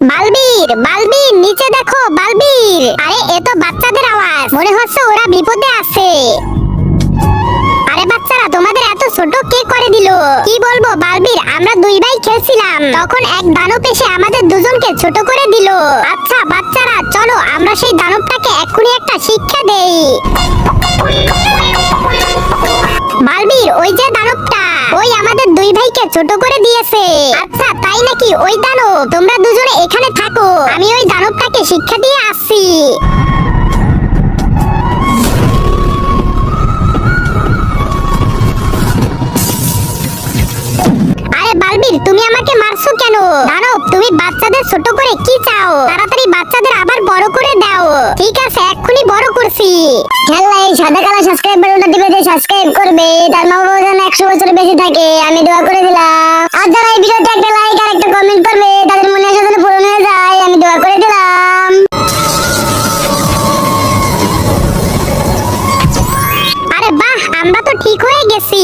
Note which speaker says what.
Speaker 1: বালবীর বালবীর নিচে দেখো বালবীর। আরে এ তো বাচ্চাদের আওয়াজ, মনে হচ্ছে ওরা বিপদে আছে। আরে বাচ্চারা তোমাদের এত ছোট কে করে দিল? কি বলবো বালবীর, আমরা দুই ভাই খেলছিলাম, তখন এক দানব এসে আমাদের দুজনকে ছোট করে দিল। আচ্ছা বাচ্চারা চলো আমরা সেই দানবটাকে এক্ষুনি একটা শিক্ষা দেই। বালবীর ওই যে দানবটা, ওই আমাদের দুই ভাইকে ছোট করে দিয়েছে। আচ্ছা তাই নাকি? ওই দানব তোমরা দুজনে এখানে থাকো, আমি ওই দানবটাকে শিক্ষা দিয়ে আসছি। আরে বালবীর তুমি আমাকে মারছো কেন? দানব তুমি বাচ্চাদের ছোট করে কি চাও? তাড়াতাড়ি বাচ্চাদের আবার বড় করে দাও। ঠিক আছে এক্ষুনি বড় করছি। খেলা এই সাদা কালো সাবস্ক্রাইব বাটনটা টিপে দিয়ে সাবস্ক্রাইব করবে, তার মা বাবা যেন 100 বছর বেঁচে থাকে, আমি দোয়া করে দিলাম। আর যারা এই ভিডিওতে একটা লাইক আর একটা কমেন্ট করবে তাদের মনে আশা যেন পূরণ হয়ে যায়, আমি দোয়া করে দিলাম। আরে বাহ আমরা তো ঠিক হয়ে গেছি।